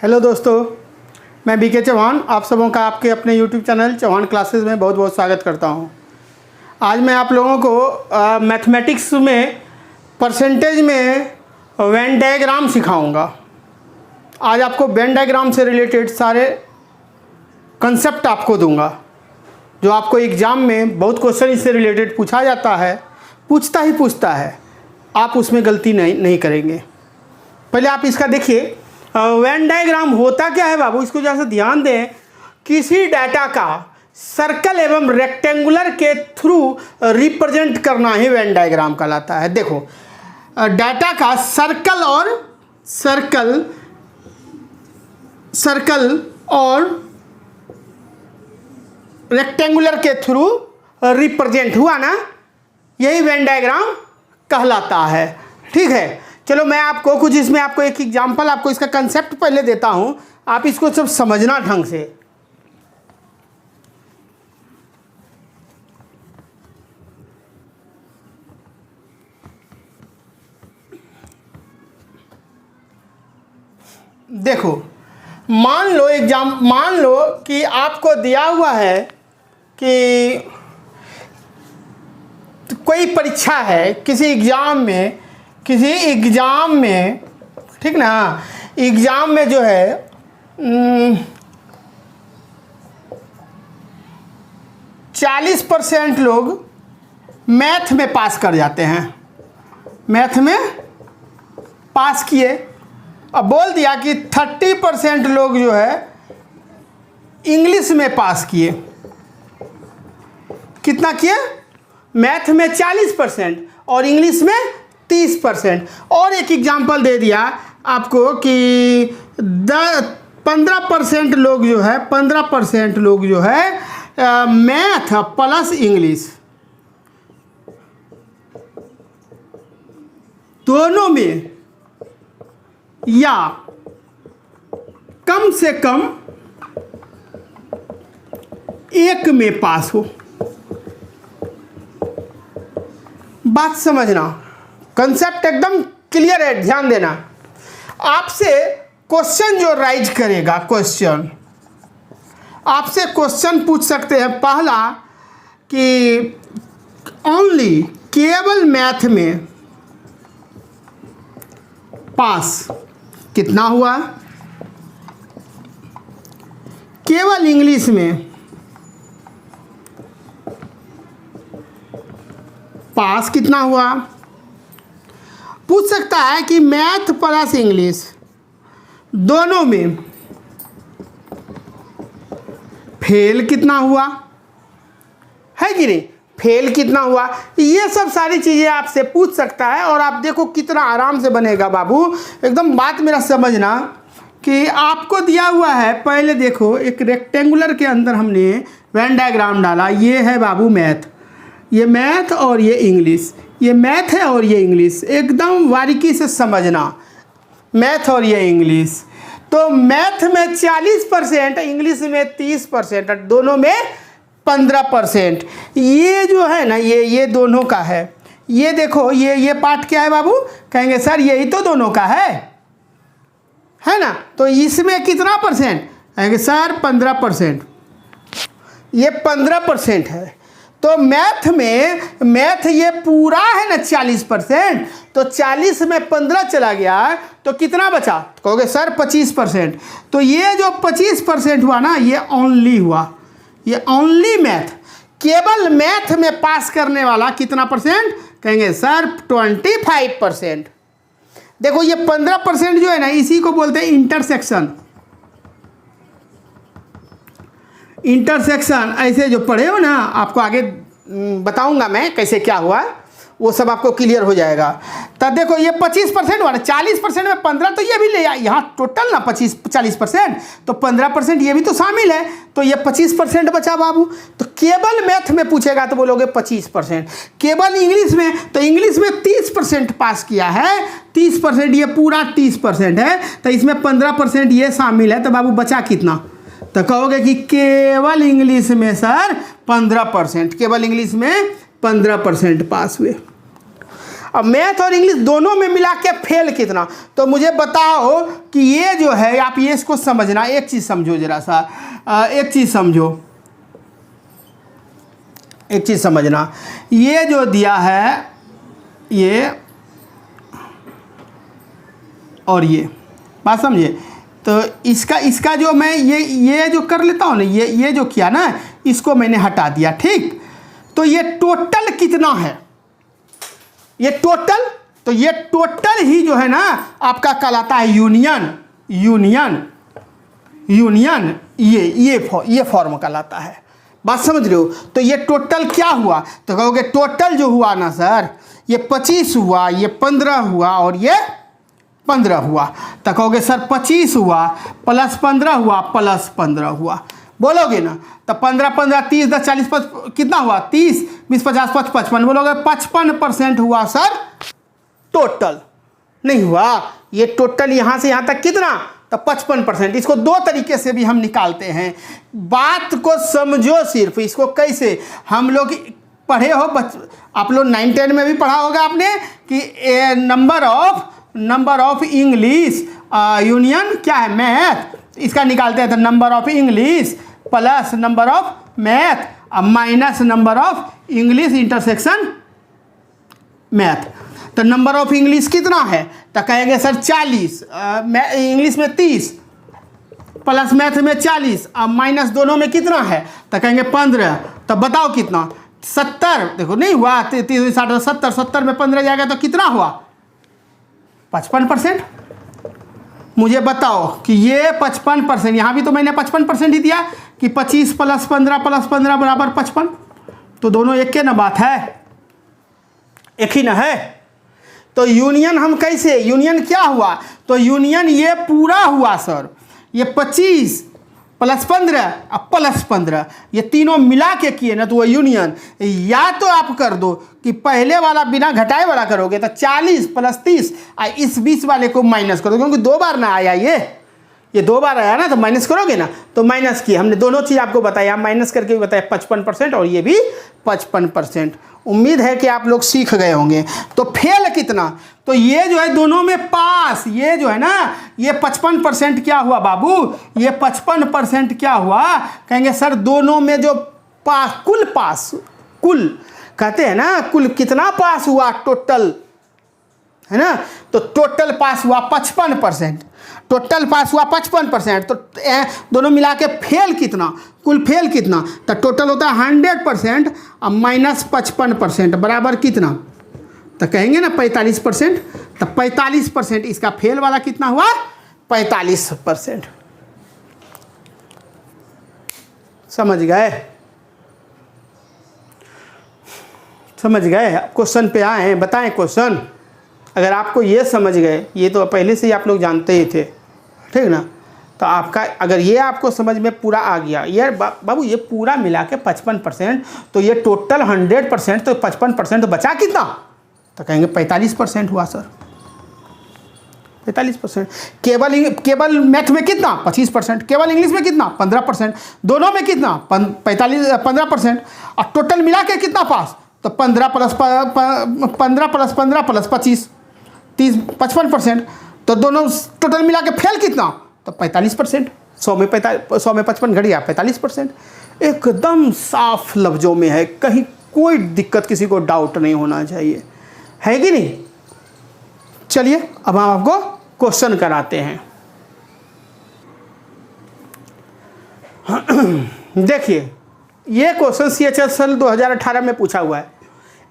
Hello दोस्तों, मैं BK Chauhan आप सबों का आपके अपने यूट्यूब चैनल चौहान क्लासेस में बहुत बहुत स्वागत करता हूं। आज मैं आप लोगों को मैथमेटिक्स में परसेंटेज में वेन डायग्राम सिखाऊंगा। आज आपको वेन डायग्राम से रिलेटेड सारे कंसेप्ट आपको दूंगा, जो आपको एग्ज़ाम में बहुत क्वेश्चन इससे रिलेटेड पूछा जाता है, पूछता है। आप उसमें गलती नहीं करेंगे। पहले आप इसका देखिए, वेन डायग्राम होता क्या है बाबू, इसको जैसे ध्यान दें। किसी डाटा का सर्कल एवं रेक्टेंगुलर के थ्रू रिप्रेजेंट करना ही वेन डायग्राम कहलाता है। देखो, डाटा का सर्कल और रेक्टेंगुलर के थ्रू रिप्रेजेंट हुआ ना, यही वेन डायग्राम कहलाता है। ठीक है, चलो मैं आपको कुछ इसमें आपको एक एग्जांपल, आपको इसका कंसेप्ट पहले देता हूं, आप इसको सब समझना ढंग से। देखो, मान लो कि आपको दिया हुआ है कि कोई परीक्षा है किसी एग्ज़ाम में, ठीक ना। एग्ज़ाम में जो है 40% लोग मैथ में पास कर जाते हैं, मैथ में पास किए। अब बोल दिया कि 30% लोग जो है इंग्लिश में पास किए। कितना किए? मैथ में 40% और इंग्लिश में 30%। और एक एग्जांपल दे दिया आपको कि 15% लोग जो है मैथ प्लस इंग्लिश दोनों में या कम से कम एक में पास हो। बात समझना, कंसेप्ट एकदम क्लियर है, ध्यान देना। आपसे क्वेश्चन जो राइज करेगा, आपसे क्वेश्चन पूछ सकते हैं पहला कि ओनली केवल मैथ में पास कितना हुआ, केवल इंग्लिश में पास कितना हुआ। पूछ सकता है कि मैथ प्लस इंग्लिश दोनों में फेल कितना हुआ, है कि नहीं, फेल कितना हुआ। ये सब सारी चीज़ें आपसे पूछ सकता है। और आप देखो कितना आराम से बनेगा बाबू, एकदम बात मेरा समझना कि आपको दिया हुआ है। पहले देखो, एक रेक्टेंगुलर के अंदर हमने वेन डायग्राम डाला। ये है बाबू मैथ, ये मैथ और ये इंग्लिश, ये मैथ है और ये इंग्लिश। एकदम बारीकी से समझना, मैथ और ये इंग्लिश। तो मैथ में 40%, इंग्लिश में 30%, दोनों में 15%। ये जो है ना, ये दोनों का है। ये देखो, ये पार्ट क्या है बाबू, कहेंगे सर यही तो दोनों का है ना। तो इसमें कितना परसेंट, कहेंगे सर 15%। ये 15% है। तो मैथ ये पूरा है ना 40%, तो 40 में 15 चला गया तो कितना बचा, तो कहोगे सर 25%। तो ये जो 25% हुआ ना, ये ओनली हुआ, ये ओनली मैथ। केवल मैथ में पास करने वाला कितना परसेंट, कहेंगे सर 25%। देखो, ये 15% जो है ना, इसी को बोलते हैं इंटरसेक्शन। ऐसे जो पढ़े हो ना, आपको आगे बताऊंगा मैं कैसे क्या हुआ, वो सब आपको क्लियर हो जाएगा। तब देखो, ये 25% हुआ ना, 40% में 15 तो ये भी ले, यहाँ टोटल ना 40%, तो 15% ये भी तो शामिल है, तो ये 25% बचा बाबू। तो केवल मैथ में पूछेगा तो बोलोगे 25%। केवल इंग्लिश में, तो इंग्लिश में 30% पास किया है, 30%, ये पूरा 30% है, तो इसमें 15% ये शामिल है। तो बाबू बचा कितना, तो कहोगे कि केवल इंग्लिश में सर 15%, केवल इंग्लिश में 15% पास हुए। अब मैथ और इंग्लिश दोनों में मिला के फेल कितना, तो मुझे बताओ कि ये जो है, आप ये इसको समझना, एक चीज़ समझो ज़रा सा, एक चीज़ समझो, एक चीज़ समझना, ये जो दिया है ये और ये बात समझे, तो इसका जो मैं ये जो कर लेता हूँ ना, ये जो किया ना, इसको मैंने हटा दिया, ठीक। तो ये टोटल कितना है, ये टोटल, तो ये टोटल ही जो है ना आपका कहलाता है यूनियन, यूनियन, यूनियन, ये फॉर्म कहलाता है। बात समझ रहे हो? तो ये टोटल क्या हुआ, तो कहोगे टोटल जो हुआ ना सर, ये 25 हुआ, ये 15 हुआ और ये 15 हुआ, तो कहोगे सर 25 हुआ प्लस 15 हुआ प्लस 15 हुआ, बोलोगे ना। तो 15 15 30 10 40 कितना हुआ, 30 20 50 55, बोलोगे 55% हुआ सर टोटल, नहीं हुआ। ये टोटल यहाँ से यहाँ तक कितना, तो 55%। इसको दो तरीके से भी हम निकालते हैं, बात को समझो सिर्फ। इसको कैसे हम लोग पढ़े हो, आप लोग 9 10 में भी पढ़ा होगा आपने कि नंबर ऑफ इंग्लिश यूनियन क्या है, मैथ, इसका निकालते हैं तो number of English plus number of math minus number of English intersection math. तो नंबर ऑफ इंग्लिश कितना है, तो कहेंगे सर 40, इंग्लिश में 30 प्लस मैथ में 40, अब माइनस दोनों में कितना है, तो कहेंगे 15। तो बताओ कितना, 70, देखो नहीं हुआ, 30 60 70, 70 में 15 जाएगा तो कितना हुआ, 55%। मुझे बताओ कि ये 55%, यहाँ भी तो मैंने 55% ही दिया कि 25 प्लस 15 बराबर 55, तो दोनों एक के ना बात है, एक ही ना है। तो यूनियन हम कैसे, यूनियन क्या हुआ, तो यूनियन ये पूरा हुआ सर, ये 25 प्लस 15 और प्लस 15, ये तीनों मिला के किए ना तो वो यूनियन। या तो आप कर दो कि पहले वाला बिना घटाए वाला करोगे तो 40 प्लस 30 और इस 20 वाले को माइनस करो, क्योंकि 2 बार ना आया, ये 2 बार आया ना, तो माइनस करोगे ना, तो माइनस किए हमने, दोनों चीज़ आपको बताया, माइनस करके भी बताया 55% और ये भी 55%। उम्मीद है कि आप लोग सीख गए होंगे। तो फेल कितना, तो ये जो है दोनों में पास, ये जो है ना ये 55% क्या हुआ बाबू, ये 55% क्या हुआ, कहेंगे सर दोनों में जो पास, कुल कहते हैं ना, कुल कितना पास हुआ टोटल, है ना, तो टोटल पास हुआ 55%, टोटल पास हुआ 55%। तो दोनों मिला के फेल कितना, कुल फेल कितना, तो टोटल होता है 100% और माइनस 55% बराबर कितना, तो कहेंगे ना 45%। तो 45% इसका फेल वाला कितना हुआ, 45%। समझ गए, समझ गए, क्वेश्चन पे आए हैं, बताएं क्वेश्चन। अगर आपको ये समझ गए, ये तो पहले से ही आप लोग जानते ही थे, ठीक ना, तो आपका अगर ये आपको समझ में पूरा आ गया, यार बाबू ये पूरा मिला के 55%, तो ये टोटल 100%, तो 55% तो बचा कितना, तो कहेंगे 45% हुआ सर, 45%। केवल मैथ में कितना, 25%, केवल इंग्लिश में कितना, 15%, दोनों में कितना 15%, और टोटल मिला के कितना पास, तो 15 प्लस 15 प्लस 25 30 55%। तो दोनों टोटल मिला के फेल कितना, तो 45%। 100 में 55 घट गया 45%। एकदम साफ लफ्ज़ों में है, कहीं कोई दिक्कत, किसी को डाउट नहीं होना चाहिए, है कि नहीं। चलिए अब हम आपको क्वेश्चन कराते हैं। देखिए ये क्वेश्चन CHSL 2018 में पूछा हुआ है।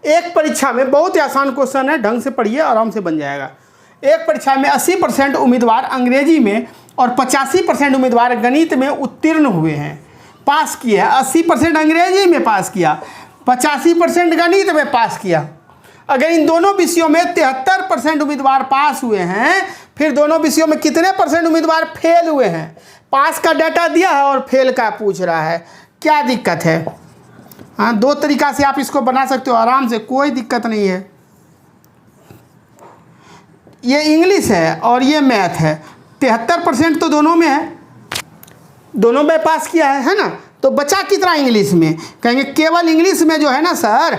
एक परीक्षा में बहुत ही आसान क्वेश्चन है, ढंग से पढ़िए, आराम से बन जाएगा। एक परीक्षा में 80% उम्मीदवार अंग्रेजी में और 85% उम्मीदवार गणित में उत्तीर्ण हुए हैं, पास किए हैं। 80% अंग्रेजी में पास किया, 85% गणित में पास किया। अगर इन दोनों विषयों में 73% उम्मीदवार पास हुए हैं, फिर दोनों विषयों में कितने % उम्मीदवार फेल हुए हैं। पास का डाटा दिया है और फेल का पूछ रहा है, क्या दिक्कत है। हाँ, दो तरीका से आप इसको बना सकते हो आराम से, कोई दिक्कत नहीं है। ये इंग्लिश है और ये मैथ है, 73% तो दोनों में है, दोनों में पास किया है ना। तो बचा कितना इंग्लिश में? कहेंगे केवल इंग्लिश में जो है ना सर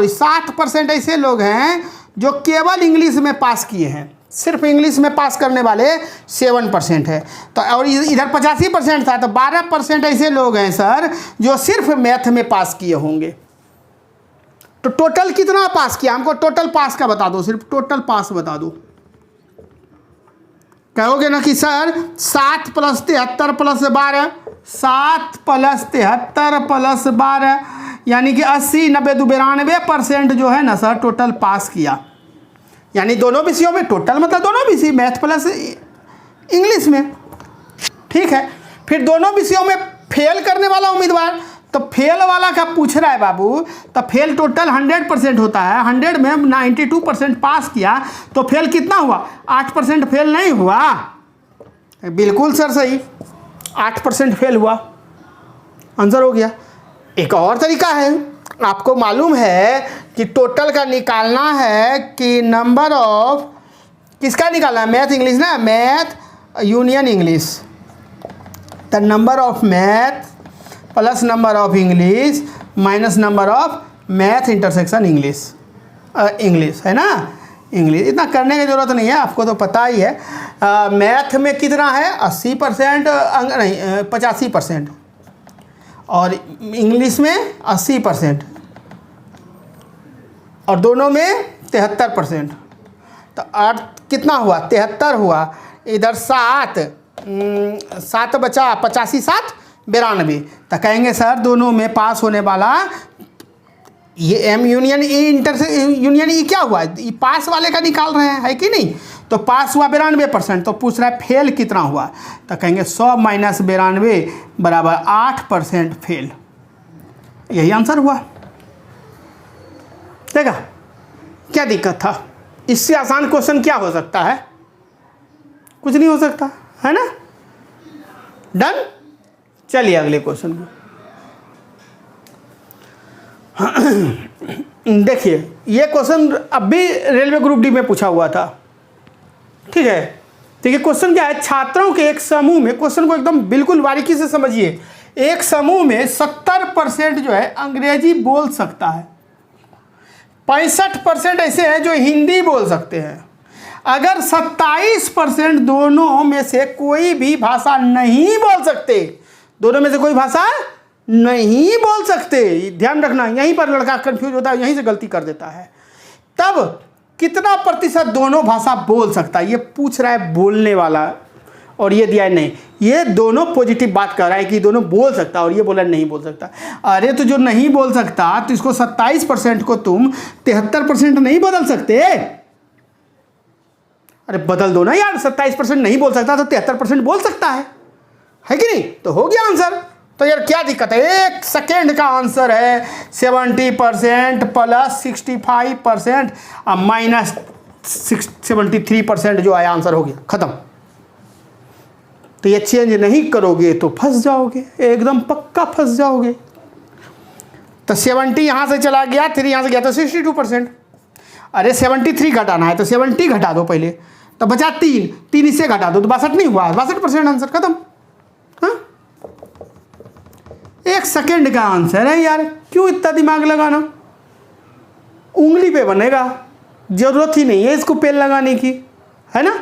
7% ऐसे लोग हैं जो केवल इंग्लिश में पास किए हैं। सिर्फ इंग्लिश में पास करने वाले 7% है। तो और इधर 85% था, तो 12% ऐसे लोग हैं सर जो सिर्फ मैथ में पास किए होंगे। तो टोटल कितना पास किया? हमको टोटल पास का बता दो, सिर्फ टोटल पास बता दो। कहोगे ना कि सर 7 + 73 + 12, 7 + 73 + 12 यानी कि 80, 90, 92% जो है ना सर टोटल पास किया। यानी दोनों विषयों में टोटल मतलब दोनों विषय मैथ प्लस इंग्लिश में। ठीक है, फिर दोनों विषयों में फेल करने वाला उम्मीदवार, तो फेल वाला का पूछ रहा है बाबू, तो फेल टोटल 100% होता है। 100 में 92% पास किया, तो फेल कितना हुआ? 8% फेल नहीं हुआ? बिल्कुल सर सही, 8% फेल हुआ, आंसर हो गया। एक और तरीका है, आपको मालूम है कि टोटल का निकालना है कि नंबर ऑफ किसका निकालना है? मैथ इंग्लिश ना, math union English. The number of math plus number of English minus number of math intersection English, English है ना, इंग्लिश। इतना करने की ज़रूरत नहीं है, आपको तो पता ही है। मैथ में कितना है? 80% नहीं 85%, और इंग्लिश में 80%, और दोनों में 73%। तो अर्थ कितना हुआ? 73 हुआ। इधर 7 बचा, 85 7 92। तो कहेंगे सर दोनों में पास होने वाला ये एम यूनियन ई यूनियन ई क्या हुआ? ये पास वाले का निकाल रहे हैं, है कि नहीं? तो पास हुआ 92%। तो पूछ रहा है फेल कितना हुआ? तो कहेंगे 100 - 92 बराबर 8% फेल। यही आंसर हुआ। देखा क्या दिक्कत था? इससे आसान क्वेश्चन क्या हो सकता है? कुछ नहीं हो सकता, है ना। डन। चलिए अगले क्वेश्चन को देखिए। ये क्वेश्चन अब भी रेलवे ग्रुप डी में पूछा हुआ था। ठीक है, देखिए क्वेश्चन क्या है। छात्रों के एक समूह में, क्वेश्चन को एकदम बिल्कुल बारीकी से समझिए। एक समूह में 70% जो है अंग्रेजी बोल सकता है, 65% ऐसे हैं जो हिंदी बोल सकते हैं। अगर 27% दोनों में से कोई भी भाषा नहीं बोल सकते, दोनों में से कोई भाषा नहीं बोल सकते, ध्यान रखना, यहीं पर लड़का कंफ्यूज होता है, यहीं से गलती कर देता है। तब कितना प्रतिशत दोनों भाषा बोल सकता है? ये पूछ रहा है बोलने वाला, और ये दिया है नहीं। ये दोनों पॉजिटिव बात कर रहा है कि दोनों बोल सकता, और ये बोला नहीं बोल सकता। अरे तो जो नहीं बोल सकता, तो इसको 27% को तुम 73% नहीं बदल सकते? अरे बदल दो ना यार, 27% नहीं बोल सकता तो 73% बोल सकता है कि नहीं? तो हो गया आंसर। तो यार क्या दिक्कत है? 1 सेकेंड का आंसर है 70% प्लस 65% माइनस 73% जो आया, आंसर हो गया, खत्म। तो ये चेंज नहीं करोगे तो फंस जाओगे, एकदम पक्का फंस जाओगे। तो 70 यहाँ से चला गया, 3 यहाँ से गया तो 62%। अरे 73 घटाना है तो 70 घटा दो पहले, तो बचा 3 इससे घटा दो तो 62 नहीं हुआ, 62% आंसर, खत्म। हाँ, 1 सेकेंड का आंसर है यार, क्यों इतना दिमाग लगाना? उंगली पे बनेगा, जरूरत ही नहीं है इसको पेन लगाने की, है ना।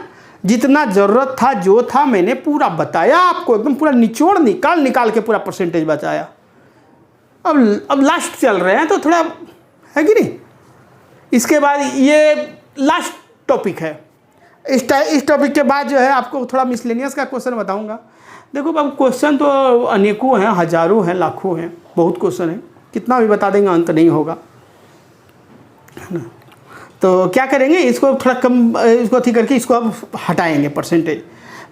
जितना ज़रूरत था, जो था मैंने पूरा बताया आपको, एकदम पूरा निचोड़ निकाल के पूरा परसेंटेज बताया। अब लास्ट चल रहे हैं तो थोड़ा, है कि नहीं। इसके बाद ये लास्ट टॉपिक है। इस टॉपिक के बाद जो है आपको थोड़ा मिसलेनियस का क्वेश्चन बताऊंगा। देखो अब क्वेश्चन तो अनेकों हैं, हज़ारों हैं, लाखों हैं, बहुत क्वेश्चन है, कितना भी बता देंगे अंत नहीं होगा, है ना। तो क्या करेंगे, इसको थोड़ा कम, इसको ठीक करके इसको अब हटाएंगे परसेंटेज।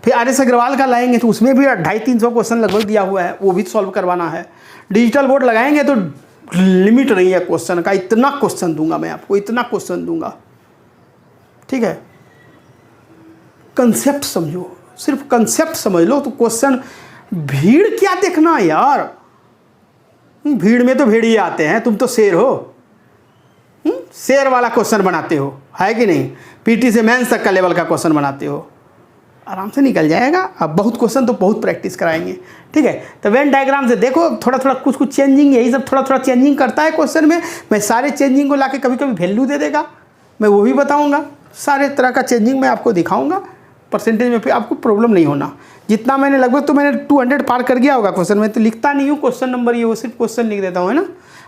फिर RS अग्रवाल का लाएंगे तो उसमें भी 250-300 क्वेश्चन लगभग दिया हुआ है, वो भी सॉल्व करवाना है। डिजिटल बोर्ड लगाएंगे तो लिमिट नहीं है क्वेश्चन का, इतना क्वेश्चन दूंगा मैं आपको, इतना क्वेश्चन दूंगा, ठीक है। कंसेप्ट समझो, सिर्फ कंसेप्ट समझ लो तो क्वेश्चन। भीड़ क्या देखना यार, भीड़ में तो भेड़िए आते हैं, तुम तो शेर हो, शेर वाला क्वेश्चन बनाते हो, है कि नहीं। PT से मेंस तक का लेवल का क्वेश्चन बनाते हो, आराम से निकल जाएगा। अब बहुत क्वेश्चन तो बहुत प्रैक्टिस कराएंगे, ठीक है। तो वेन डायग्राम से देखो थोड़ा थोड़ा कुछ कुछ चेंजिंग, यही सब थोड़ा थोड़ा चेंजिंग करता है क्वेश्चन में। मैं सारे चेंजिंग को लाके कभी कभी वैल्यू दे देगा, मैं वो भी बताऊंगा। सारे तरह का चेंजिंग मैं आपको दिखाऊंगा परसेंटेज में, फिर आपको प्रॉब्लम नहीं होना। जितना मैंने लगभग तो मैंने 200 पार कर गया होगा क्वेश्चन में, तो लिखता नहीं हूँ क्वेश्चन नंबर, ये वो सिर्फ क्वेश्चन लिख देता हूँ, है ना।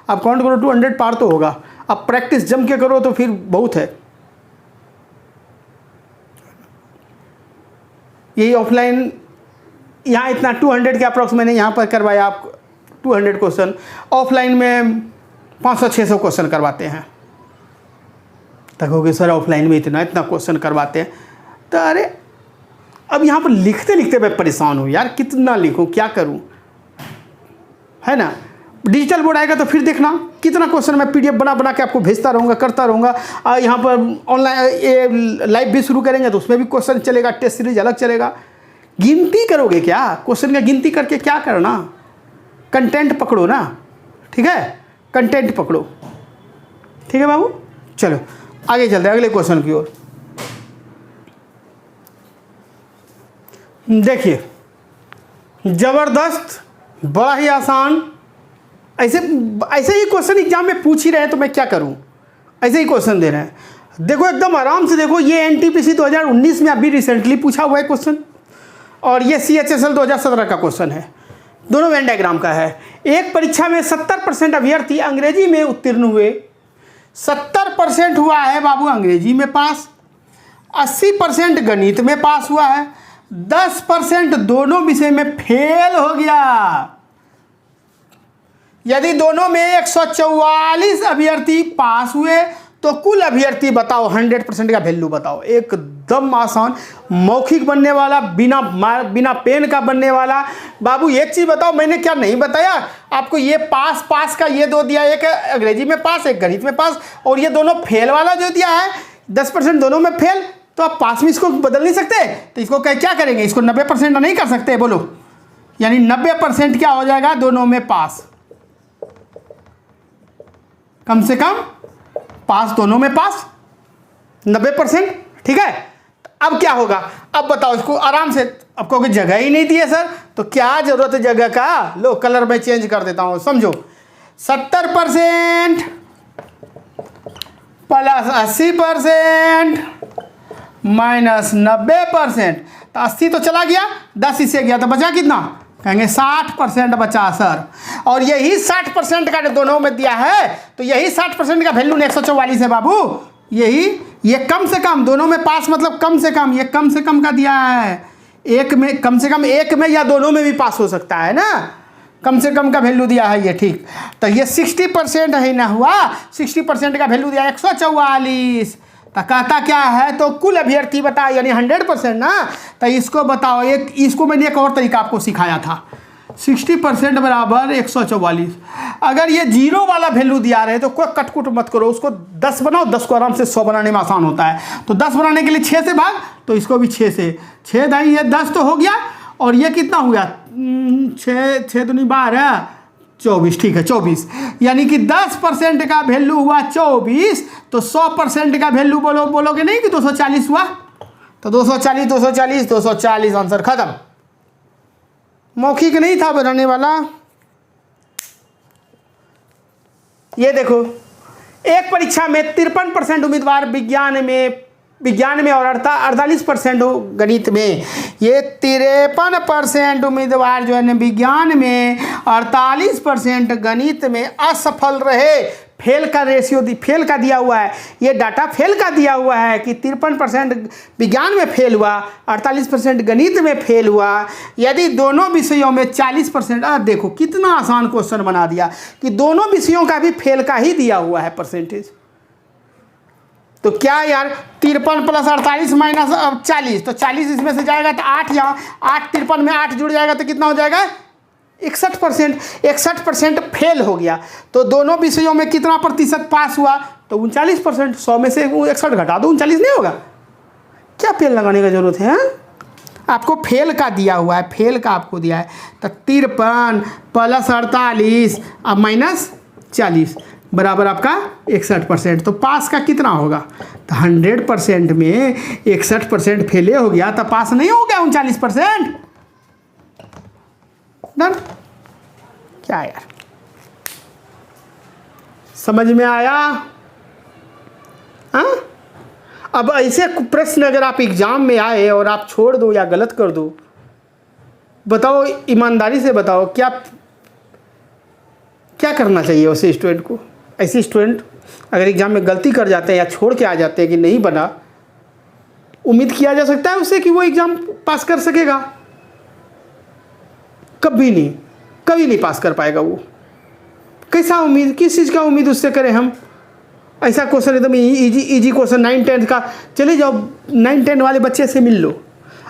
आप काउंट करो 200 पार तो होगा। अब प्रैक्टिस जम के करो तो फिर बहुत है। यही ऑफलाइन यहाँ इतना 200 के अप्रॉक्स मैंने यहाँ पर करवाया आप 200 क्वेश्चन। ऑफलाइन में 500-600 क्वेश्चन करवाते हैं। तकोगे सर ऑफलाइन में इतना क्वेश्चन करवाते हैं, तो अरे अब यहाँ पर लिखते लिखते मैं परेशान हूँ यार, कितना लिखूँ, क्या करूँ, है ना। डिजिटल बोर्ड आएगा तो फिर देखना कितना क्वेश्चन मैं PDF बना बना के आपको भेजता रहूँगा, करता रहूँगा। यहाँ पर ऑनलाइन ये लाइव भी शुरू करेंगे तो उसमें भी क्वेश्चन चलेगा, टेस्ट सीरीज अलग चलेगा। गिनती करोगे क्या, क्वेश्चन का गिनती करके क्या करना, कंटेंट पकड़ो ना, ठीक है, कंटेंट पकड़ो, ठीक है बाबू। चलो आगे चलते हैं अगले क्वेश्चन की ओर। देखिए ज़बरदस्त, बड़ा ही आसान। ऐसे ही क्वेश्चन एग्जाम में पूछ ही रहे हैं तो मैं क्या करूं, ऐसे ही क्वेश्चन दे रहे हैं। देखो एकदम आराम से देखो, ये NTPC 2019 में अभी रिसेंटली पूछा हुआ है क्वेश्चन, और ये CHSL 2017 का क्वेश्चन है। दोनों वेन डायग्राम का है। एक परीक्षा में 70% अभ्यर्थी अंग्रेजी में उत्तीर्ण हुए, 70% हुआ है बाबू अंग्रेजी में पास, 80% गणित में पास हुआ है, 10% दोनों विषय में फेल हो गया। यदि दोनों में 144 अभ्यर्थी पास हुए तो कुल अभ्यर्थी बताओ, 100% का वैल्यू बताओ। एकदम आसान, मौखिक बनने वाला, बिना पेन का बनने वाला। बाबू एक चीज़ बताओ, मैंने क्या नहीं बताया आपको, ये पास का ये दो दिया, एक अंग्रेजी में पास, एक गणित में पास, और ये दोनों फेल वाला जो दिया है 10% दोनों में फेल, तो आप पास में इसको बदल नहीं सकते, तो इसको क्या करेंगे, इसको 90% नहीं कर सकते, बोलो। यानी 90% क्या हो जाएगा, दोनों में पास, कम से कम पास, दोनों में पास 90%, ठीक है। अब क्या होगा, अब बताओ इसको आराम से। अब कहोगे जगह ही नहीं दी है सर, तो क्या जरूरत है जगह का, लो कलर में चेंज कर देता हूं, समझो। 70% प्लस 80% माइनस 90%, तो 80 तो चला गया, 10 इससे गया, तो बचा कितना, कहेंगे 60% बचा सर। और यही 60% का दोनों में दिया है, तो यही 60% का वैल्यू 144 है बाबू। यही, ये कम से कम, दोनों में पास मतलब कम से कम, ये कम से कम का दिया है। एक में, कम से कम एक में या दोनों में भी पास हो सकता है ना, कम से कम का वैल्यू दिया है ये, ठीक। तो ये 60% है ना हुआ, 60% का वैल्यू दिया 144, तो कहता क्या है, तो कुल अभ्यर्थी बता, यानी 100% ना। तो इसको बताओ, एक इसको मैंने एक और तरीका आपको सिखाया था, 60% बराबर 144। अगर ये 0 वाला वैल्यू दिया रहे तो कोई कटकुट मत करो, उसको 10 बनाओ, 10 को आराम से 100 बनाने में आसान होता है। तो 10 बनाने के लिए 6 से भाग, तो इसको भी 6 से, 6 दाई ये 10 तो हो गया, और ये कितना हो गया, 6 दूनी 12, 24, ठीक है 24। यानी कि 10% का वैल्यू हुआ 24, तो 100% का वैल्यू बोलोगे नहीं कि 240 हुआ, तो 240 आंसर खत्म। मौखिक नहीं था बनाने वाला। ये देखो, एक परीक्षा में 53% उम्मीदवार विज्ञान में और 48% गणित में। ये 53% उम्मीदवार जो है ना विज्ञान में, 48% गणित में असफल रहे। फेल का रेशियो फेल का दिया हुआ है, ये डाटा फेल का दिया हुआ है कि 53% विज्ञान में फेल हुआ, 48% गणित में फेल हुआ। यदि दोनों विषयों में 40%, देखो कितना आसान क्वेश्चन बना दिया कि दोनों विषयों का भी फेल का ही दिया हुआ है परसेंटेज। तो क्या यार, 53 प्लस 48 माइनस 40, तो 40 इसमें से जाएगा तो 8, यहाँ 8 53 में 8 जुड़ जाएगा तो कितना हो जाएगा, 61%। 61% फेल हो गया। तो दोनों विषयों में कितना प्रतिशत पास हुआ, तो 39%। 100 में से 61 घटा दो, 39 नहीं होगा। क्या फेल लगाने का जरूरत है, आपको फेल का दिया हुआ है, फेल का आपको दिया है। तो 53 प्लस 48 अब माइनस 40, बराबर आपका 61%। तो पास का कितना होगा? तो 100% में 61% फेले हो गया तो पास नहीं हो गया 39%। डन? क्या यार, समझ में आया? हाँ, अब ऐसे प्रश्न अगर आप एग्जाम में आए और आप छोड़ दो या गलत कर दो, बताओ ईमानदारी से बताओ, क्या करना चाहिए उसे स्टूडेंट को? ऐसे स्टूडेंट अगर एग्जाम में गलती कर जाते हैं या छोड़ के आ जाते हैं कि नहीं बना, उम्मीद किया जा सकता है उससे कि वो एग्जाम पास कर सकेगा? कभी नहीं पास कर पाएगा वो। कैसा उम्मीद, किस चीज़ का उम्मीद उससे करें हम? ऐसा क्वेश्चन एकदम इजी क्वेश्चन 9-10 का, चले जाओ 9-10 वाले बच्चे से मिल लो।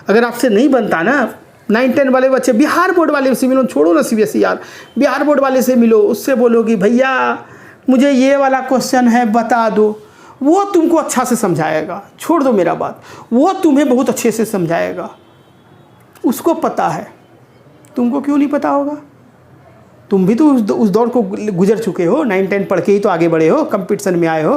अगर आपसे नहीं बनता ना, 9-10 वाले बच्चे, बिहार बोर्ड वाले से मिलो, छोड़ो ना सीबीएसई यार, बिहार बोर्ड वाले से मिलो, उससे बोलो कि भैया मुझे ये वाला क्वेश्चन है बता दो। वो तुमको अच्छा से समझाएगा, छोड़ दो मेरा बात, वो तुम्हें बहुत अच्छे से समझाएगा, उसको पता है, तुमको क्यों नहीं पता होगा? तुम भी तो उस दौर को गुजर चुके हो, 9-10 पढ़ के ही तो आगे बढ़े हो, कंपटीशन में आए हो,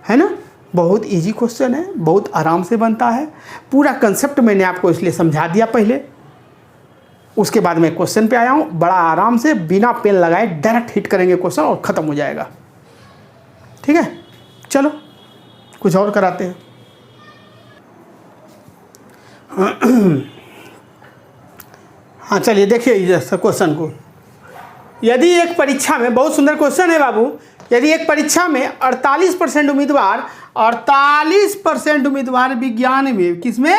है ना? बहुत इजी क्वेश्चन है, बहुत आराम से बनता है। पूरा कंसेप्ट मैंने आपको इसलिए समझा दिया पहले, उसके बाद मैं क्वेश्चन पे आया हूँ। बड़ा आराम से बिना पेन लगाए डायरेक्ट हिट करेंगे क्वेश्चन और ख़त्म हो जाएगा। ठीक है, चलो कुछ और कराते हैं। हाँ चलिए देखिए क्वेश्चन को। यदि एक परीक्षा में, बहुत सुंदर क्वेश्चन है बाबू, यदि एक परीक्षा में 48% उम्मीदवार विज्ञान में, किसमें?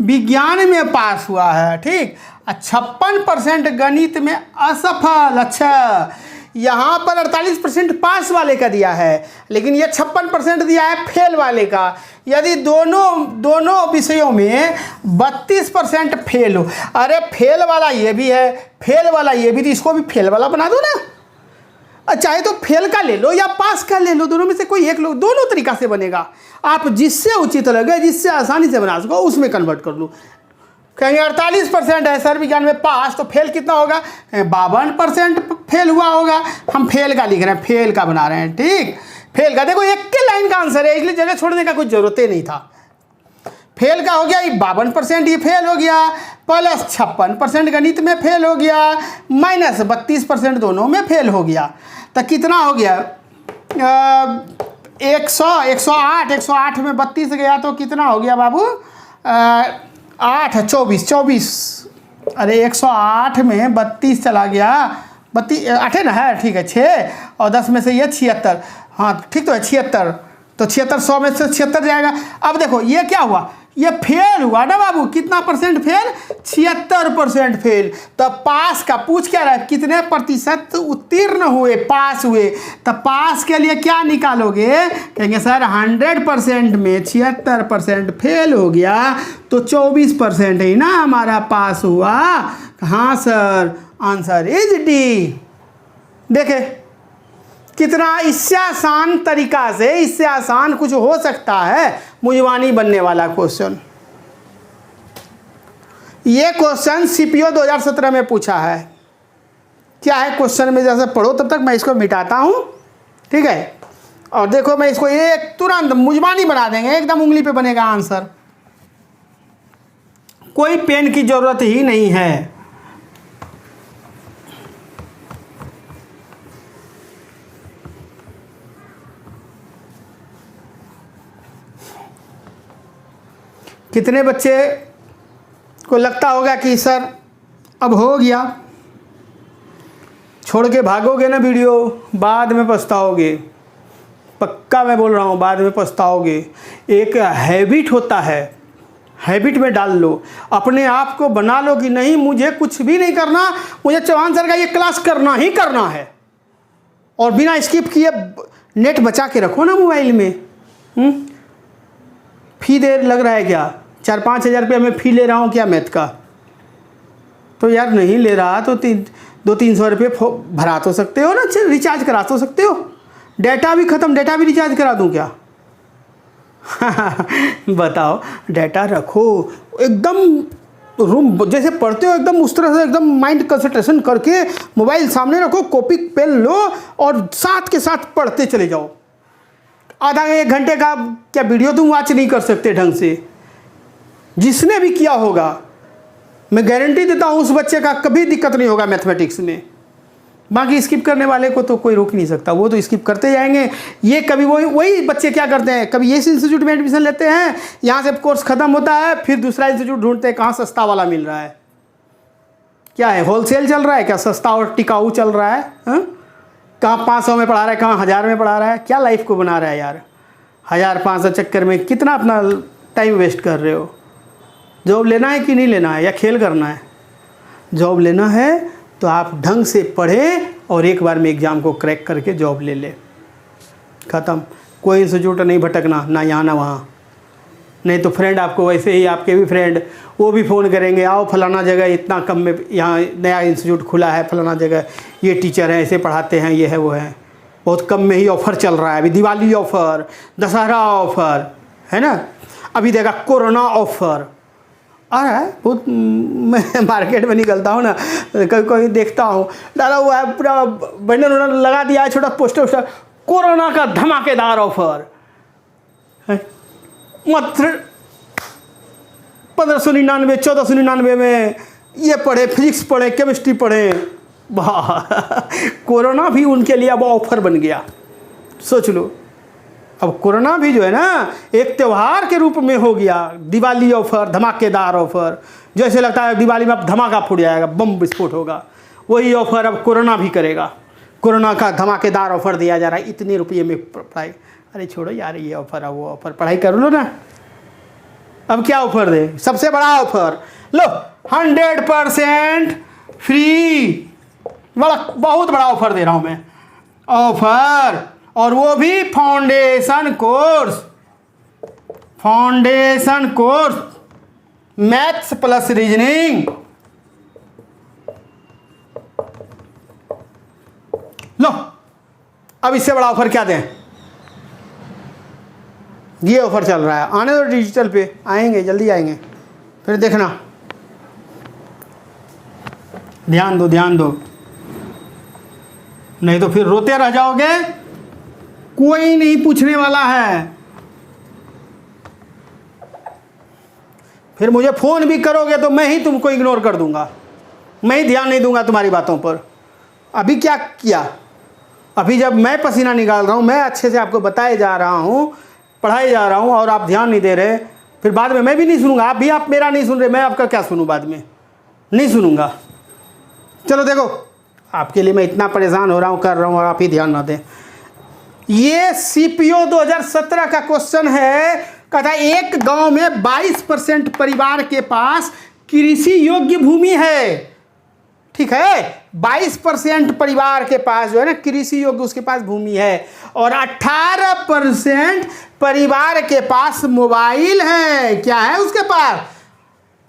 विज्ञान में पास हुआ है, ठीक, 56% गणित में असफल। अच्छा, यहाँ पर 48% पास वाले का दिया है, लेकिन ये 56% दिया है फेल वाले का। यदि दोनों विषयों में 32% फेल हो, अरे फेल वाला ये भी है, फेल वाला ये भी, तो इसको भी फेल वाला बना दो ना। चाहे तो फेल का ले लो या पास का ले लो, दोनों में से कोई एक लो, दोनों तरीका से बनेगा। आप जिससे उचित लगे, जिससे आसानी से बना सको, उसमें कन्वर्ट कर लो। कहेंगे 48% है सर विज्ञान में पास, तो फेल कितना होगा? 52% फेल हुआ होगा। हम फेल का लिख रहे हैं, फेल का बना रहे हैं, ठीक, फेल का। देखो एक के लाइन का आंसर है, इसलिए जगह छोड़ने का कोई जरूरत ही नहीं था। फेल का हो गया, ये 52% ये फेल हो गया, प्लस 56% गणित में फेल हो गया, माइनस 32% दोनों में फेल हो गया। तो कितना हो गया? 108 में 32 गया तो कितना हो गया बाबू? 24। अरे 108 में 32 चला गया, 8 है ना, है ठीक है, 6 और 10 में से ये 76। हाँ ठीक तो है 76, तो 76 100 में से 76 जाएगा। अब देखो ये क्या हुआ, ये फेल हुआ ना बाबू, कितना परसेंट फेल? 76% फेल। तब पास का पूछ क्या रहा है, कितने प्रतिशत उत्तीर्ण हुए, पास हुए? तब पास के लिए क्या निकालोगे? कहेंगे सर 100% में 76% फेल हो गया तो 24% ही ना हमारा पास हुआ। हाँ सर, आंसर इज डी। देखे कितना इससे आसान तरीका से, इससे आसान कुछ हो सकता है? मुजवानी बनने वाला क्वेश्चन। ये क्वेश्चन सीपीओ 2017 में पूछा है। क्या है क्वेश्चन में, जैसे पढ़ो तब तक मैं इसको मिटाता हूँ, ठीक है? और देखो मैं इसको एक तुरंत मुजवानी बना देंगे, एकदम उंगली पे बनेगा आंसर, कोई पेन की जरूरत ही नहीं है। कितने बच्चे को लगता होगा कि सर अब हो गया, छोड़ के भागोगे ना वीडियो, बाद में पछताओगे। पक्का मैं बोल रहा हूँ, बाद में पछताओगे। एक हैबिट होता है, हैबिट में डाल लो, अपने आप को बना लो कि नहीं मुझे कुछ भी नहीं करना, मुझे चौहान सर का ये क्लास करना ही करना है। और बिना स्किप किए नेट बचा के रखो ना मोबाइल में। फी देर लग रहा है क्या? 4-5 हज़ार रुपये मैं फ़ी ले रहा हूँ क्या मैथ का? तो यार नहीं ले रहा तो 200-300 रुपये भरा तो सकते हो ना, रिचार्ज करा तो सकते हो। डाटा भी ख़त्म, डाटा भी रिचार्ज करा दूँ क्या? बताओ, डाटा रखो, एकदम तो रूम जैसे पढ़ते हो एकदम उस तरह से एकदम माइंड कंसंट्रेशन करके मोबाइल सामने रखो, कॉपी पेन लो और साथ के साथ पढ़ते चले जाओ। आधा 1 घंटे का क्या वीडियो तुम वॉच नहीं कर सकते ढंग से? जिसने भी किया होगा मैं गारंटी देता हूँ उस बच्चे का कभी दिक्कत नहीं होगा मैथमेटिक्स में। बाकी स्किप करने वाले को तो कोई रोक नहीं सकता, वो तो स्किप करते जाएंगे। ये कभी वही बच्चे क्या करते हैं, कभी इस इंस्टीट्यूट में एडमिशन लेते हैं, यहाँ से कोर्स खत्म होता है, फिर दूसरा इंस्टीट्यूट ढूंढते हैं कहाँ सस्ता वाला मिल रहा है। क्या है, होलसेल चल रहा है क्या, सस्ता और टिकाऊ चल रहा है? कहाँ 500 में पढ़ा रहा है, कहाँ 1000 में पढ़ा रहा है? क्या लाइफ को बना रहा है यार? 1000-500 चक्कर में कितना अपना टाइम वेस्ट कर रहे हो। जॉब लेना है कि नहीं लेना है, या खेल करना है? जॉब लेना है तो आप ढंग से पढ़ें और एक बार में एग्ज़ाम को क्रैक करके जॉब ले ले। ख़त्म। कोई इंस्टीट्यूट नहीं भटकना, ना यहाँ ना वहाँ। नहीं तो फ्रेंड आपको वैसे ही, आपके भी फ्रेंड वो भी फ़ोन करेंगे, आओ फलाना जगह इतना कम में यहाँ नया इंस्टीट्यूट खुला है, फलाना जगह ये टीचर हैं, ऐसे पढ़ाते हैं, ये है वो है, बहुत कम में ही ऑफ़र चल रहा है अभी, दिवाली ऑफ़र, दशहरा ऑफ़र है ना, अभी देखा कोरोना ऑफ़र आ रहा है। बहुत मैं मार्केट में निकलता हूँ ना, कभी कभी देखता हूँ डाला हुआ है पूरा बैनर वैनर लगा दिया है, छोटा पोस्टर वोस्टर, कोरोना का धमाकेदार ऑफर है, मात्र 1599 1499 में ये पढ़े, फिजिक्स पढ़े, केमिस्ट्री पढ़े। वाह कोरोना भी उनके लिए अब ऑफर बन गया। सोच लो, अब कोरोना भी जो है ना एक त्यौहार के रूप में हो गया। दिवाली ऑफर, धमाकेदार ऑफर, जैसे लगता है दिवाली में अब धमाका फूट जाएगा, बम विस्फोट होगा, वही ऑफर अब कोरोना भी करेगा। कोरोना का धमाकेदार ऑफर दिया जा रहा है, इतने रुपये में पढ़ाई। अरे छोड़ो यार, ये ऑफर है वो ऑफर, पढ़ाई कर लो ना। अब क्या ऑफर दे, सबसे बड़ा ऑफर लो, 100% फ्री, बड़ा बहुत बड़ा ऑफर दे रहा हूँ मैं, ऑफर, और वो भी foundation course maths plus reasoning. लो, अब इससे बड़ा ऑफर क्या दें? ये ऑफर चल रहा है, आने दो डिजिटल पे, आएंगे जल्दी आएंगे, फिर देखना, ध्यान दो, नहीं तो फिर रोते रह जाओगे, कोई नहीं पूछने वाला है। फिर मुझे फ़ोन भी करोगे तो मैं ही तुमको इग्नोर कर दूंगा, मैं ही ध्यान नहीं दूंगा तुम्हारी बातों पर। अभी क्या किया, अभी जब मैं पसीना निकाल रहा हूँ, मैं अच्छे से आपको बताए जा रहा हूँ, पढ़ाए जा रहा हूँ, और आप ध्यान नहीं दे रहे, फिर बाद में मैं भी नहीं सुनूंगा। आप मेरा नहीं सुन रहे, मैं आपका क्या सुनूँ? बाद में नहीं सुनूंगा। चलो देखो, आपके लिए मैं इतना परेशान हो रहा हूँ, कर रहा हूँ, और आप ही ध्यान ना दें। ये CPO 2017 का क्वेश्चन है, कहता है एक गांव में 22% परिवार के पास कृषि योग्य भूमि है। ठीक है, 22% परिवार के पास जो है ना कृषि योग्य उसके पास भूमि है, और 18% परिवार के पास मोबाइल है। क्या है उसके पास?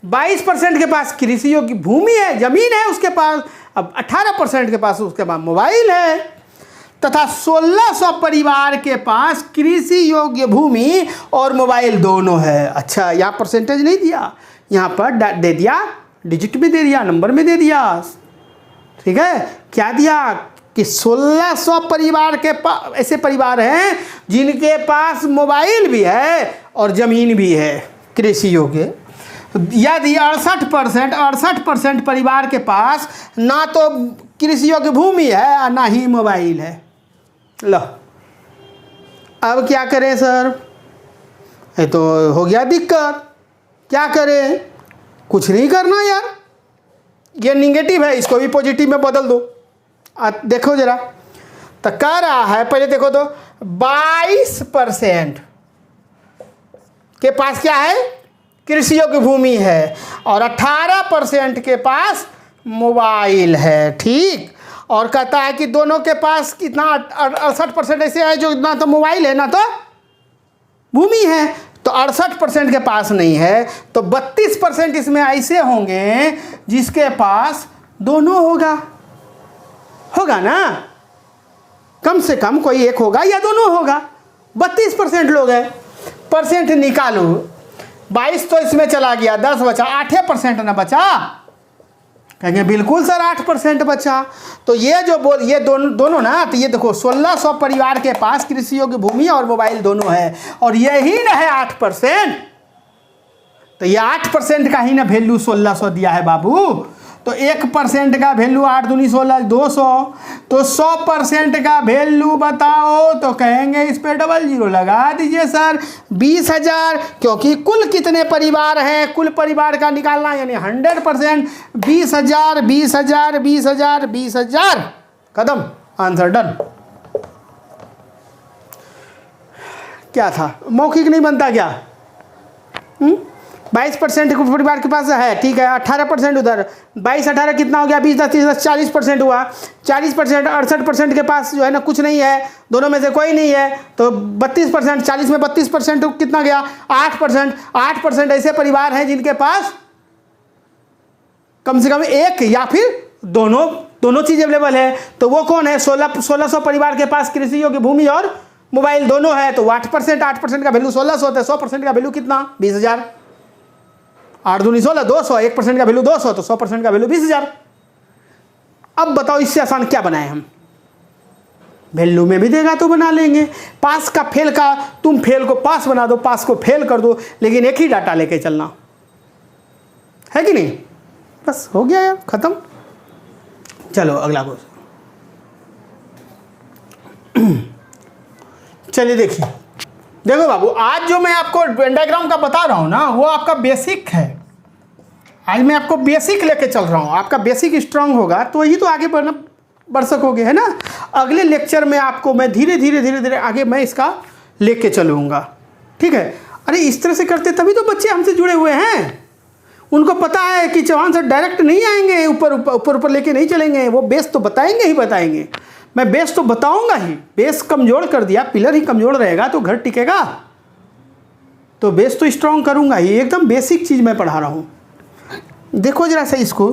22% के पास कृषि योग्य भूमि है, जमीन है उसके पास, अब 18% के पास उसके पास मोबाइल है, तथा 1600 परिवार के पास कृषि योग्य भूमि और मोबाइल दोनों है। अच्छा, यहाँ परसेंटेज नहीं दिया, यहाँ पर दे दिया, डिजिट में दे दिया, नंबर में दे दिया। ठीक है, क्या दिया कि 1600 परिवार के पास ऐसे परिवार हैं जिनके पास मोबाइल भी है और ज़मीन भी है कृषि योग्य। यदि 68% परिवार के पास ना तो कृषि योग्य भूमि है और ना ही मोबाइल है। लो, अब क्या करें सर? ये तो हो गया दिक्कत, क्या करें? कुछ नहीं करना यार, ये निगेटिव है, इसको भी पॉजिटिव में बदल दो। देखो जरा, तो कह रहा है, पहले देखो तो 22% के पास क्या है? कृषि योग्य भूमि है, और 18% के पास मोबाइल है। ठीक, और कहता है कि दोनों के पास कितना 68% ऐसे है जो ना तो मोबाइल है ना तो भूमि है, तो 68% के पास नहीं है, तो 32% इसमें ऐसे होंगे जिसके पास दोनों होगा ना, कम से कम कोई एक होगा या दोनों होगा। 32% लोग हैं, परसेंट निकालो, 22 तो इसमें चला गया, 10 बचा, 8% ना बचा। कहेंगे बिल्कुल सर 8% बचा। तो ये जो ये दोनों ना, तो ये देखो 1600 परिवार के पास कृषि योग्य भूमि और मोबाइल दोनों है, और यही ना है 8%। तो ये 8% का ही ना वैल्यू 1600 दिया है बाबू। तो 1% का वैल्यू 8 दूनी 16, 200। तो 100% का वैल्यू बताओ, तो कहेंगे इस पे डबल जीरो लगा दीजिए सर। 20,000, क्योंकि कुल कितने परिवार हैं, कुल परिवार का निकालना यानी 100%। 20,000 20,000 20,000 20,000, खत्म, आंसर डन। क्या था, मौखिक नहीं बनता क्या? 22% परिवार के पास है, ठीक है। 18% उधर, 22 18 कितना हो गया, 20 10 30 40% हुआ। 40% 68% के पास जो है ना कुछ नहीं है, दोनों में से कोई नहीं है। तो 32%, 40 में 32% कितना गया, 8%। 8% ऐसे परिवार हैं जिनके पास कम से कम एक या फिर दोनों चीज़ अवेलेबल है। तो वो कौन है? 1600 परिवार के पास कृषि योग्य भूमि और मोबाइल दोनों है। तो 8% का वैल्यू 1600 होता है। 100% का वैल्यू कितना? 20,000। 8 दूनी 16, 200। 1% का वैल्यू 200, तो 100% का वैल्यू 20,000। अब बताओ इससे आसान क्या बनाए हम? वैल्यू में भी देगा तो बना लेंगे। पास का फेल का, तुम फेल को पास बना दो, पास को फेल कर दो, लेकिन एक ही डाटा लेके चलना है कि नहीं? बस हो गया यार, खत्म। चलो अगला क्वेश्चन। चलिए देखिए, देखो बाबू, आज जो मैं आपको वेन डायग्राम का बता रहा हूँ ना, वो आपका बेसिक है। आज मैं आपको बेसिक लेके चल रहा हूँ। आपका बेसिक स्ट्रांग होगा तो ही तो आगे बढ़ सकोगे, है ना। अगले लेक्चर में आपको मैं धीरे धीरे आगे मैं इसका लेके चलूँगा, ठीक है। अरे इस तरह से करते तभी तो बच्चे हमसे जुड़े हुए हैं। उनको पता है कि चौहान सर डायरेक्ट नहीं आएंगे, ऊपर लेके नहीं चलेंगे, वो बेस तो बताएंगे ही बताएंगे। मैं बेस तो बताऊंगा ही। बेस कमज़ोर कर दिया, पिलर ही कमज़ोर रहेगा तो घर टिकेगा। तो बेस तो स्ट्रॉन्ग करूंगा ही। एकदम बेसिक चीज़ मैं पढ़ा रहा हूँ। देखो जरा सा इसको।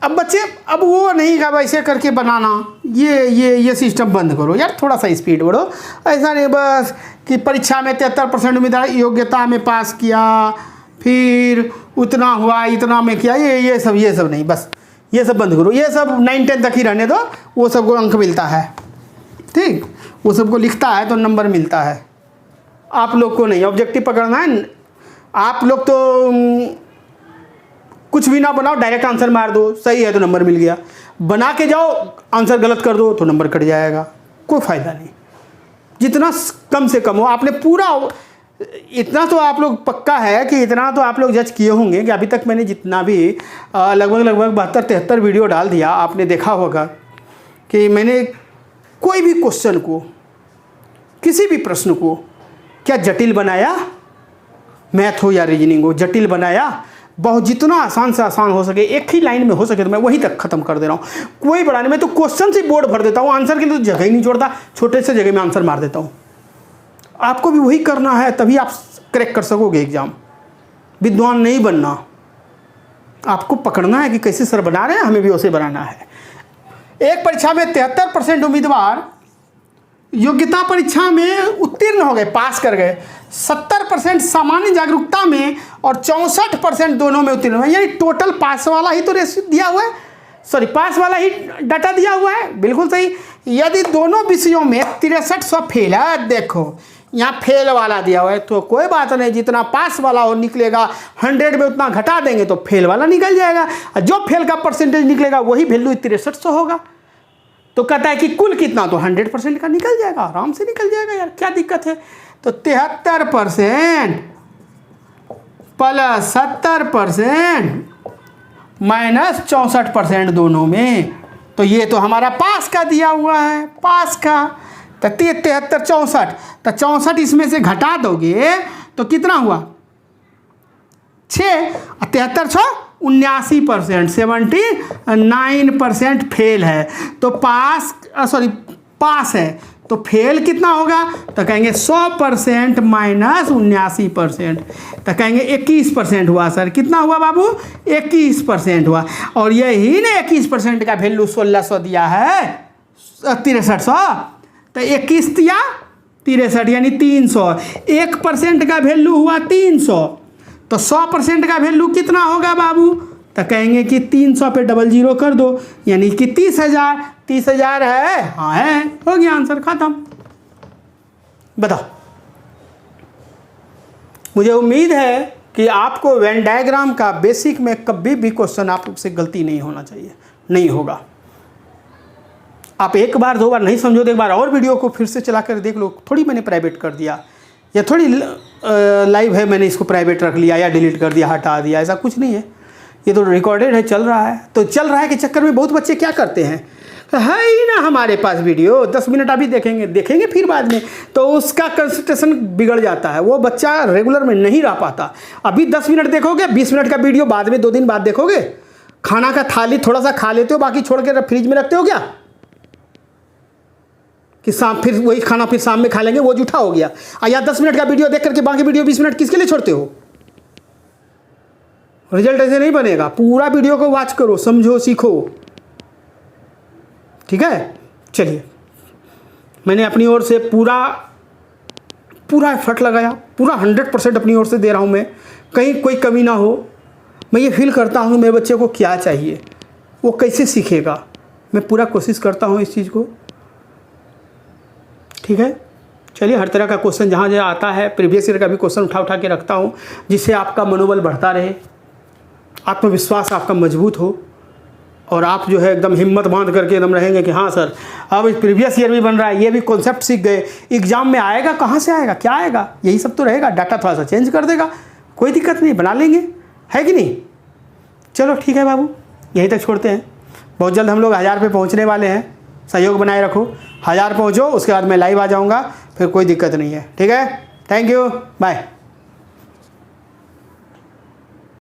अब बच्चे, अब वो नहीं का वैसे करके बनाना, ये सिस्टम बंद करो यार, थोड़ा सा स्पीड बढ़ो। ऐसा नहीं बस कि परीक्षा में 73% उम्मीदवार योग्यता में पास किया, फिर उतना हुआ, इतना में किया, ये सब नहीं, बस ये सब बंद करो। ये सब 9-10 तक ही रहने दो। वो सबको अंक मिलता है, ठीक, वो सबको लिखता है तो नंबर मिलता है। आप लोग को नहीं, ऑब्जेक्टिव पकड़ना है। आप लोग तो कुछ भी ना बनाओ, डायरेक्ट आंसर मार दो, सही है तो नंबर मिल गया। बना के जाओ, आंसर गलत कर दो तो नंबर कट जाएगा, कोई फ़ायदा नहीं। जितना कम से कम हो, आपने पूरा इतना तो आप लोग पक्का है कि इतना तो आप लोग जज किए होंगे कि अभी तक मैंने जितना भी लगभग 72-73 वीडियो डाल दिया, आपने देखा होगा कि मैंने कोई भी क्वेश्चन को, किसी भी प्रश्न को क्या जटिल बनाया, मैथ हो या रीजनिंग हो, जटिल बनाया। बहुत जितना आसान से आसान हो सके, एक ही लाइन में हो सके तो मैं वहीं तक ख़त्म कर दे रहा हूँ। कोई बड़ा नहीं, मैं तो क्वेश्चन से बोर्ड भर देता हूँ, आंसर के लिए तो जगह ही नहीं छोड़ता, छोटे से जगह में आंसर मार देता हूँ। आपको भी वही करना है, तभी आप क्रैक कर सकोगे एग्ज़ाम। विद्वान नहीं बनना, आपको पकड़ना है कि कैसे सर बना रहे हैं, हमें भी वैसे बनाना है। एक परीक्षा में 73% उम्मीदवार योग्यता परीक्षा में उत्तीर्ण हो गए, पास कर गए। 70% सामान्य जागरूकता में और 64% दोनों में उत्तीर्ण हुए। यानी टोटल पास वाला ही तो रेशियो दिया हुआ है, सॉरी पास वाला ही डाटा दिया हुआ है, बिल्कुल सही। यदि दोनों विषयों में 6300 फेल है, देखो यहाँ फेल वाला दिया हुआ है, तो कोई बात नहीं, जितना पास वाला हो निकलेगा, 100 में उतना घटा देंगे तो फेल वाला निकल जाएगा। जो फेल का परसेंटेज निकलेगा वही वैल्यू 6300 होगा। तो कहता है कि कुल कितना, तो 100% का निकल जाएगा, आराम से निकल जाएगा यार, क्या दिक्कत है। तो 73% प्लस 70% माइनस 64% दोनों में, तो ये तो हमारा पास का दिया हुआ है, पास का। तो 73 64, तो 64 इसमें से घटा दोगे तो कितना हुआ, 6। 73 6 79%, 79% फेल है। तो पास पास है, तो फेल कितना होगा, तो कहेंगे 100% माइनस 79%, तो कहेंगे 21% हुआ सर। कितना हुआ बाबू, 21% हुआ। और यही ने 21% का वैल्यू 1600 दिया है, 6300। तो 21 दिया 63 यानी 300। 1% का वैल्यू हुआ 300, तो 100% का वैल्यू कितना होगा बाबू? तो कहेंगे कि 300 पे डबल जीरो कर दो, यानी कि 30,000। 30,000 है? हाँ है, हो गया आंसर, खत्म। बताओ। मुझे उम्मीद है कि आपको वेन डायग्राम का बेसिक में कभी भी क्वेश्चन आपसे गलती नहीं होना चाहिए, नहीं होगा। आप एक बार दो बार नहीं समझो तो एक बार और वीडियो को फिर से चला कर देख लो। थोड़ी मैंने प्राइवेट कर दिया या थोड़ी लाइव है, मैंने इसको प्राइवेट रख लिया या डिलीट कर दिया, हटा दिया, ऐसा कुछ नहीं है। ये तो रिकॉर्डेड है, चल रहा है। तो चल रहा है के चक्कर में बहुत बच्चे क्या करते हैं, है ही ना हमारे पास वीडियो, 10 मिनट अभी देखेंगे फिर बाद में, तो उसका कंसंट्रेशन बिगड़ जाता है, वो बच्चा रेगुलर में नहीं रह पाता। अभी 10 मिनट देखोगे, 20 मिनट का वीडियो बाद में 2 दिन बाद देखोगे। खाना का थाली थोड़ा सा खा लेते हो, बाकी छोड़ के फ्रिज में रखते हो क्या, कि शाम फिर वही खाना फिर शाम में खा लेंगे, वो जूठा हो गया। या 10 मिनट का वीडियो देख करके बाकी वीडियो 20 मिनट किसके लिए छोड़ते हो? रिजल्ट ऐसे नहीं बनेगा। पूरा वीडियो को वॉच करो, समझो, सीखो, ठीक है। चलिए, मैंने अपनी ओर से पूरा एफर्ट लगाया, पूरा 100% अपनी ओर से दे रहा हूँ मैं, कहीं कोई कमी ना हो। मैं ये फील करता हूँ मेरे बच्चे को क्या चाहिए, वो कैसे सीखेगा, मैं पूरा कोशिश करता हूँ इस चीज़ को, ठीक है। चलिए, हर तरह का क्वेश्चन जहाँ जहाँ आता है, प्रीवियस ईयर का भी क्वेश्चन उठा के रखता हूँ, जिससे आपका मनोबल बढ़ता रहे, आत्मविश्वास आपका मजबूत हो, और आप जो है एकदम हिम्मत बांध करके एकदम रहेंगे कि हाँ सर, अब प्रीवियस ईयर भी बन रहा है, ये भी कॉन्सेप्ट सीख गए, एग्जाम में आएगा, कहाँ से आएगा, क्या आएगा, यही सब तो रहेगा। डाटा थोड़ा सा चेंज कर देगा, कोई दिक्कत नहीं, बना लेंगे, है कि नहीं। चलो ठीक है बाबू, यहीं तक छोड़ते हैं। बहुत जल्द हम लोग 1000 पे पहुँचने वाले हैं, सहयोग बनाए रखो। 1000 पहुँचो, उसके बाद मैं लाइव आ जाऊँगा, फिर कोई दिक्कत नहीं है, ठीक है। Thank you, bye.